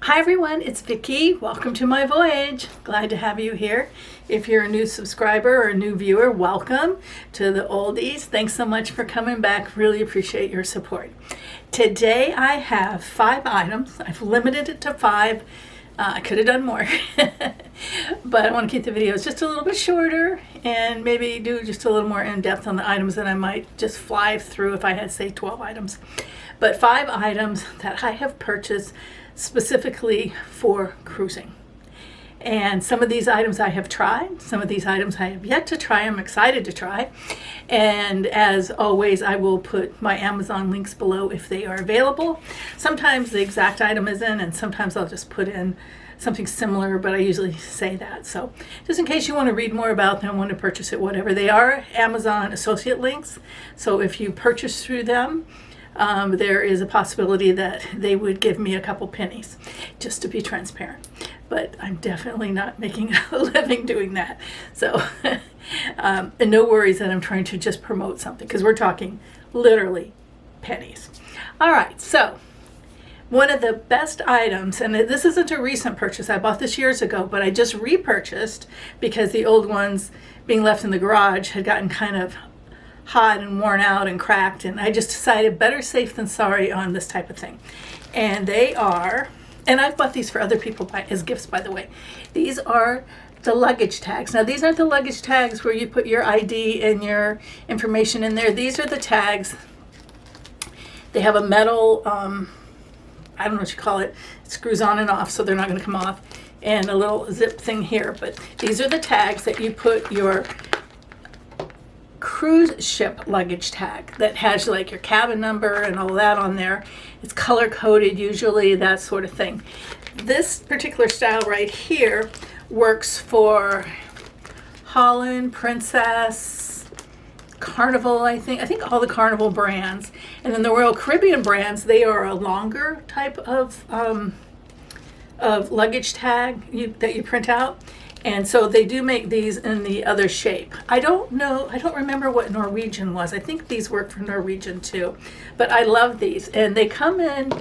Hi everyone, it's Vicki. Welcome to my voyage. Glad to have you here. If you're a new subscriber or a new viewer, welcome. To the oldies, thanks so much for coming back. Really appreciate your support. Today I have 5 items. I've limited it to 5. I could have done more, but I want to keep the videos just a little bit shorter and maybe do just a little more in depth on the items than I might just fly through if I had, say, 12 items. But 5 items that I have purchased specifically for cruising. And some of these items I have tried, some of these items I have yet to try. I'm excited to try. And as always, I will put my Amazon links below if they are available. Sometimes the exact item is in, and sometimes I'll just put in something similar, but I usually say that. So just in case you want to read more about them, want to purchase it, whatever. They are Amazon associate links. So if you purchase through them, there is a possibility that they would give me a couple pennies, just to be transparent. But I'm definitely not making a living doing that. So, and no worries that I'm trying to just promote something, because we're talking literally pennies. All right, so one of the best items, and this isn't a recent purchase, I bought this years ago, but I just repurchased because the old ones being left in the garage had gotten kind of hot and worn out and cracked, and I just decided better safe than sorry on this type of thing. And they are, and I've bought these for other people as gifts, by the way. These are the luggage tags. Now, these aren't the luggage tags where you put your ID and your information in there. These are the tags. They have a metal, I don't know what you call it. It screws on and off, so they're not going to come off, and a little zip thing here. But these are the tags that you put your cruise ship luggage tag that has like your cabin number and all that on there. It's color coded usually, that sort of thing. This particular style right here works for Holland, Princess, Carnival, I think all the Carnival brands. And then the Royal Caribbean brands, they are a longer type of luggage tag that you print out. And so they do make these in the other shape. I don't remember what Norwegian was. I think these work for Norwegian too. But I love these. And they come in,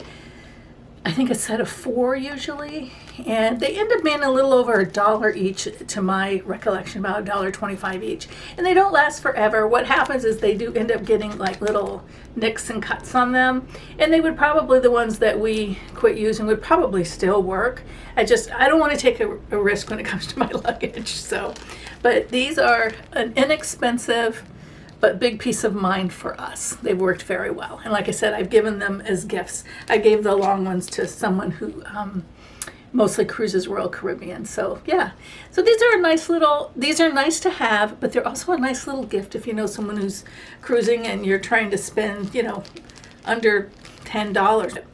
I think, a set of 4 usually. And they end up being a little over $1 each, to my recollection, about $1.25 each. And they don't last forever. What happens is they do end up getting like little nicks and cuts on them. And they would probably, the ones that we quit using would probably still work. I don't want to take a risk when it comes to my luggage. So, but these are an inexpensive but big peace of mind for us. They've worked very well. And like I said, I've given them as gifts. I gave the long ones to someone who mostly cruises Royal Caribbean. So yeah, so these are nice to have, but they're also a nice little gift if you know someone who's cruising and you're trying to spend, under $10.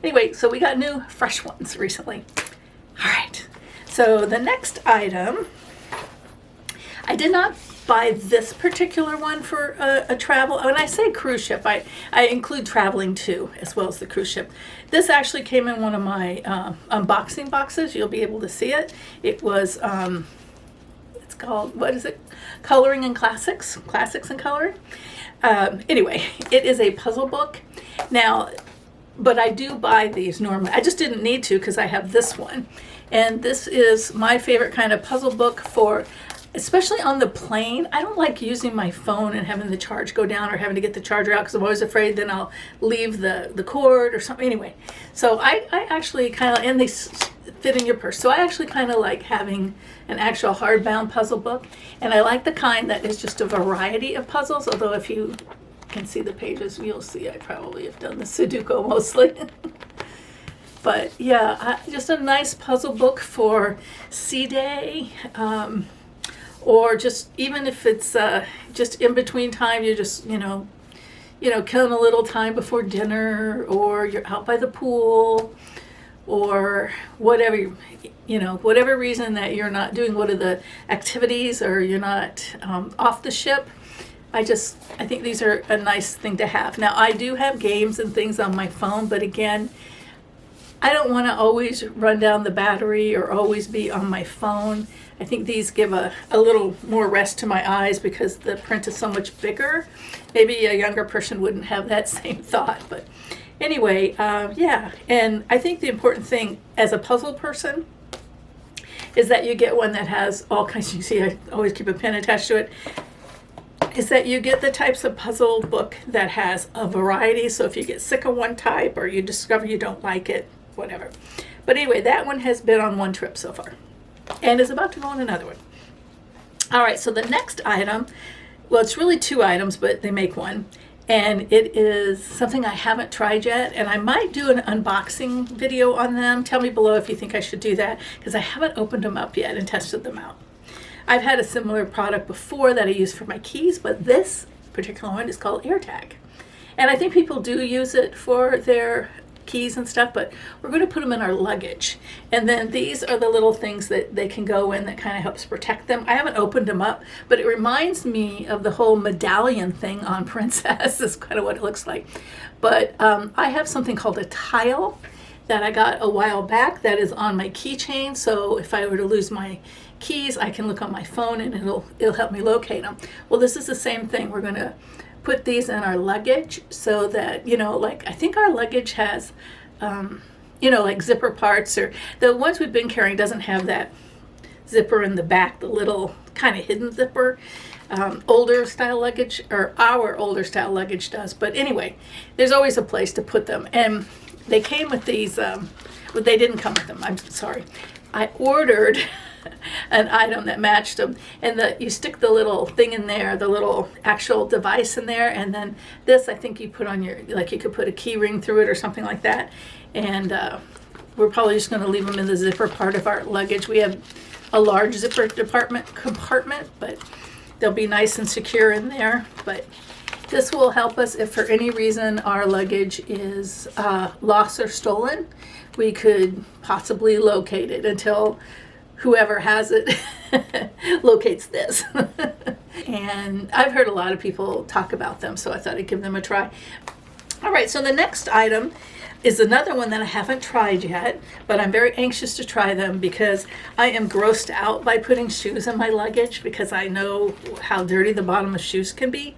Anyway, so we got new fresh ones recently. All right, so the next item, I did not buy this particular one for a travel. When I say cruise ship, I include traveling too, as well as the cruise ship. This actually came in one of my unboxing boxes. You'll be able to see it. It was, it's called, what is it? Coloring and Classics and Coloring. Anyway, it is a puzzle book. Now, but I do buy these normally. I just didn't need to because I have this one. And this is my favorite kind of puzzle book for, especially on the plane. I don't like using my phone and having the charge go down or having to get the charger out because I'm always afraid then I'll leave the cord or something. Anyway, so I actually kind of, and they fit in your purse. So I actually kind of like having an actual hardbound puzzle book. And I like the kind that is just a variety of puzzles, although if you can see the pages, you'll see I probably have done the Sudoku mostly. But yeah, just a nice puzzle book for sea day, or just even if it's just in between time, you're just killing a little time before dinner, or you're out by the pool, or whatever, whatever reason that you're not doing one of the activities, or you're not off the ship. I think these are a nice thing to have. Now, I do have games and things on my phone, but again, I don't want to always run down the battery or always be on my phone. I think these give a little more rest to my eyes because the print is so much bigger. Maybe a younger person wouldn't have that same thought, but Anyway, yeah, and I think the important thing as a puzzle person is that you get one that has all kinds. You see, I always keep a pin attached to it. Is that you get the types of puzzle book that has a variety. So if you get sick of one type or you discover you don't like it, whatever. But anyway, that one has been on one trip so far and is about to go on another one. All right, so the next item, well, it's really two items, but they make one. And it is something I haven't tried yet, and I might do an unboxing video on them. Tell me below if you think I should do that, because I haven't opened them up yet and tested them out. I've had a similar product before that I use for my keys, but this particular one is called AirTag. And I think people do use it for their keys and stuff, but we're going to put them in our luggage. And then these are the little things that they can go in that kind of helps protect them. I haven't opened them up, but it reminds me of the whole medallion thing on Princess. Is kind of what it looks like. But I have something called a tile that I got a while back that is on my keychain. So if I were to lose my keys, I can look on my phone and it'll help me locate them. Well, this is the same thing. We're going to put these in our luggage so that, like I think our luggage has, like zipper parts, or the ones we've been carrying doesn't have that zipper in the back, the little kind of hidden zipper. Older style luggage, or our older style luggage does. But anyway, there's always a place to put them. And they came with these, well, they didn't come with them, I'm sorry. I ordered an item that matched them, and you stick the little thing in there, the little actual device in there, and then this I think you put on your, like you could put a key ring through it or something like that. And we're probably just going to leave them in the zipper part of our luggage. We have a large zipper compartment, but they'll be nice and secure in there. But this will help us if for any reason our luggage is lost or stolen. We could possibly locate it until whoever has it locates this. And I've heard a lot of people talk about them, so I thought I'd give them a try. All right, so the next item is another one that I haven't tried yet, but I'm very anxious to try them because I am grossed out by putting shoes in my luggage because I know how dirty the bottom of shoes can be.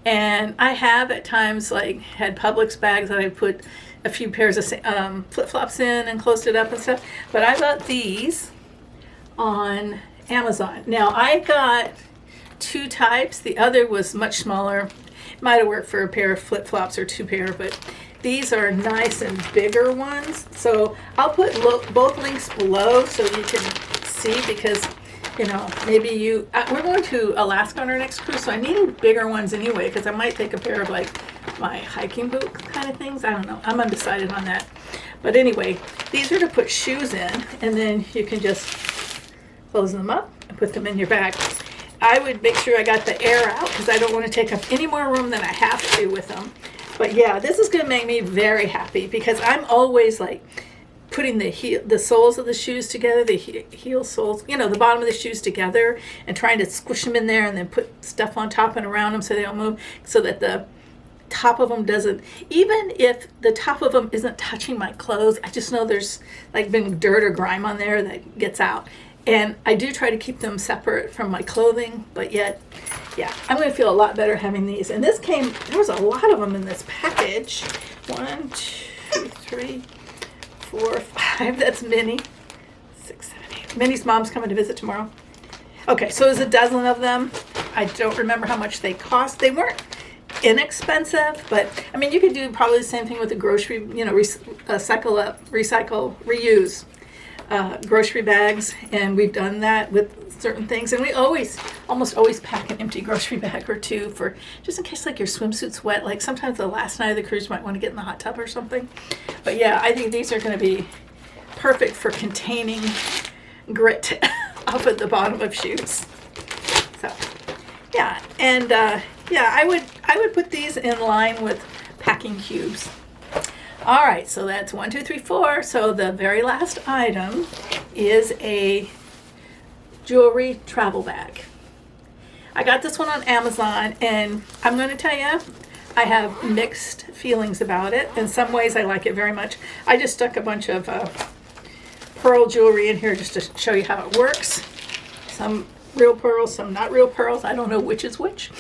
And I have at times had Publix bags that I put a few pairs of flip-flops in and closed it up and stuff. But I got these on Amazon. Now I got two types. The other was much smaller. Might have worked for a pair of flip-flops or two pair, but these are nice and bigger ones. So I'll put both links below so you can see, because maybe we're going to Alaska on our next cruise, so I need bigger ones anyway, because I might take a pair of my hiking boot kind of things. I don't know. I'm undecided on that. But anyway, these are to put shoes in, and then you can just close them up and put them in your bag. I would make sure I got the air out because I don't want to take up any more room than I have to with them. But yeah, this is going to make me very happy because I'm always putting the soles of the shoes together, the heel soles, the bottom of the shoes together, and trying to squish them in there and then put stuff on top and around them so they don't move, so that the top of them doesn't, even if the top of them isn't touching my clothes, I just know there's been dirt or grime on there that gets out. And I do try to keep them separate from my clothing, but yet, yeah, I'm going to feel a lot better having these. And there was a lot of them in this package. 1, 2, 3, 4, 5, that's Minnie. 6, 7, 8. Minnie's mom's coming to visit tomorrow. Okay, so there's a dozen of them. I don't remember how much they cost. They weren't inexpensive, but I mean, you could do probably the same thing with the grocery, recycle, reuse. Grocery bags, and we've done that with certain things, and we almost always pack an empty grocery bag or two for just in case your swimsuit's wet. Sometimes the last night of the cruise you might want to get in the hot tub or something. But yeah, I think these are going to be perfect for containing grit up at the bottom of shoes. So yeah, and yeah, I would put these in line with packing cubes. All right, so that's 1, 2, 3, 4. So the very last item is a jewelry travel bag. I got this one on Amazon, and I'm going to tell you, I have mixed feelings about it. In some ways, I like it very much. I just stuck a bunch of pearl jewelry in here just to show you how it works. Some real pearls, some not real pearls. I don't know which is which.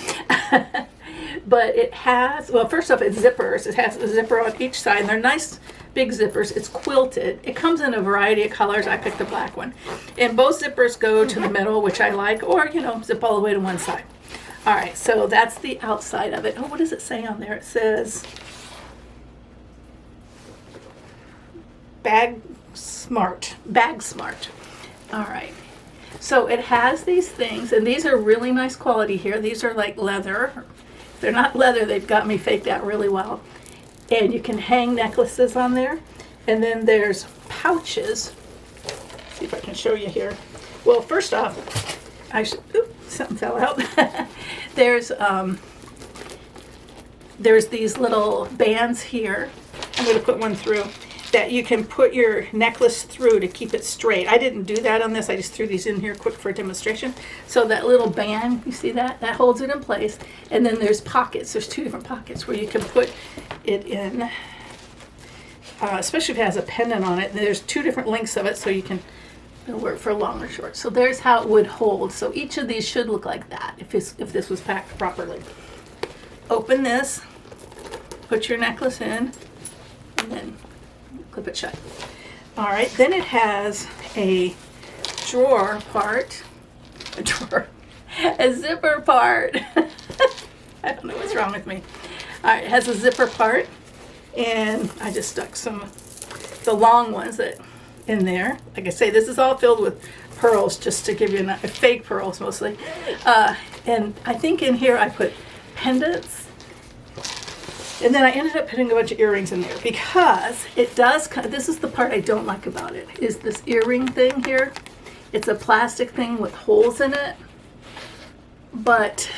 But it has, well, first off, it's zippers. It has a zipper on each side, and they're nice big zippers. It's quilted. It comes in a variety of colors. I picked the black one. And both zippers go to the middle, which I like, or, you know, zip all the way to one side. All right, so that's the outside of it. Oh, what does it say on there? It says Bag Smart. All right. So it has these things, and these are really nice quality here. These are like leather. They're not leather. They've got me faked out really well. And you can hang necklaces on there. And then there's pouches. Let's see if I can show you here. Well, first off, something fell out. There's these little bands here. I'm going to put one through that you can put your necklace through to keep it straight. I didn't do that on this. I just threw these in here quick for a demonstration. So that little band, you see that? That holds it in place. And then there's pockets. There's two different pockets where you can put it in, especially if it has a pendant on it. There's two different lengths of it, so you can work for long or short. So there's how it would hold. So each of these should look like that if this was packed properly. Open this, put your necklace in, and then clip it shut. All right, then it has a drawer part, a zipper part. I don't know what's wrong with me. All right, it has a zipper part, and I just stuck the long ones that in there. Like I say, this is all filled with pearls, just to give you fake pearls mostly. And I think in here I put pendants. And then I ended up putting a bunch of earrings in there because it does, this is the part I don't like about it, is this earring thing here. It's a plastic thing with holes in it. But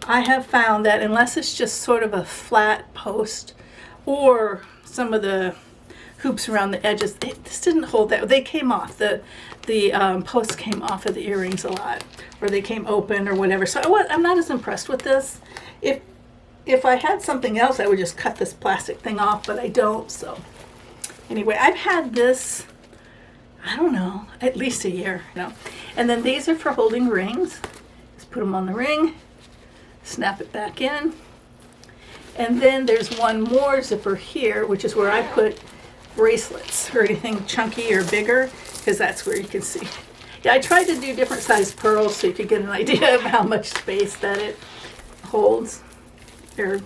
I have found that unless it's just sort of a flat post or some of the hoops around the edges, this didn't hold that. They came off. The posts came off of the earrings a lot, or they came open or whatever. So I'm not as impressed with this. If I had something else, I would just cut this plastic thing off, but I don't. So anyway, I've had this, I don't know, at least a year. And then these are for holding rings. Just put them on the ring, snap it back in. And then there's one more zipper here, which is where I put bracelets or anything chunky or bigger, because that's where you can see. Yeah, I tried to do different sized pearls so you could get an idea of how much space that it holds. Or,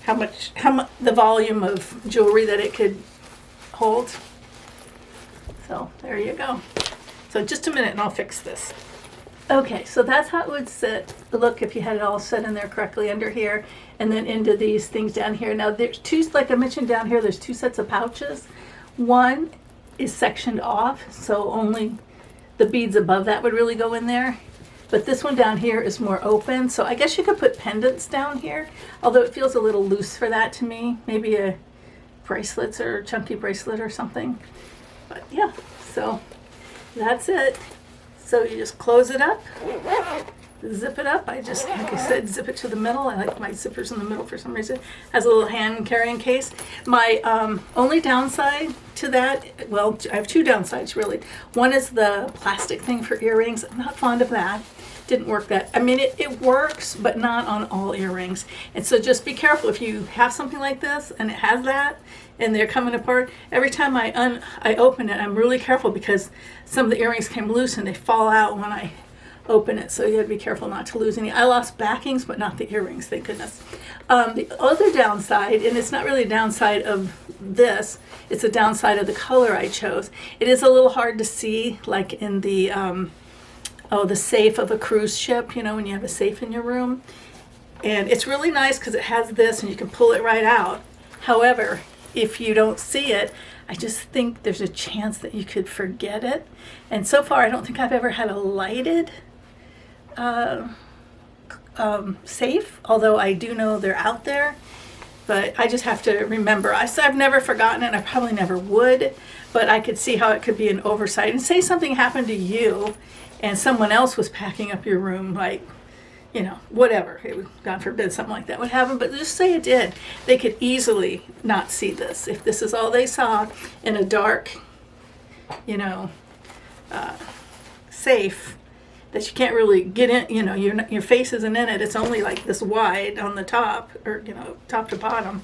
how much the volume of jewelry that it could hold. So there you go. So just a minute and I'll fix this. Okay, so that's how it would look if you had it all set in there correctly under here, and then into these things down here. Now there's two, like I mentioned down here, there's two sets of pouches. One is sectioned off, so only the beads above that would really go in there. But this one down here is more open, so I guess you could put pendants down here, although it feels a little loose for that to me. Maybe a bracelets or a chunky bracelet or something. But yeah, so that's it. So you just close it up, zip it up. I just, like I said, zip it to the middle. I like my zippers in the middle for some reason. Has a little hand carrying case. My only downside to that, well, I have two downsides really. One is the plastic thing for earrings. I'm not fond of that. Didn't work that. I mean, it works, but not on all earrings. And so just be careful if you have something like this and it has that and they're coming apart. Every time I open it, I'm really careful because some of the earrings came loose and they fall out when I open it. So you have to be careful not to lose any. I lost backings, but not the earrings, thank goodness. The other downside, and it's not really a downside of this, it's a downside of the color I chose. It is a little hard to see, like in the the safe of a cruise ship, when you have a safe in your room. And it's really nice because it has this and you can pull it right out. However, if you don't see it, I just think there's a chance that you could forget it. And so far, I don't think I've ever had a lighted safe, although I do know they're out there. But I just have to remember. I've never forgotten it. I probably never would. But I could see how it could be an oversight. And say something happened to you and someone else was packing up your room, like, whatever. God forbid something like that would happen. But just say it did. They could easily not see this. If this is all they saw in a dark, safe, that you can't really get in, you know, your face isn't in it. It's only like this wide on the top, or, you know, top to bottom.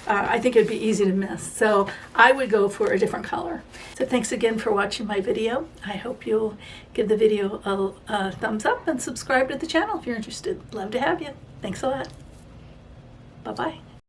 I think it'd be easy to miss. So I would go for a different color. So thanks again for watching my video. I hope you'll give the video a thumbs up and subscribe to the channel if you're interested. Love to have you. Thanks a lot. Bye-bye.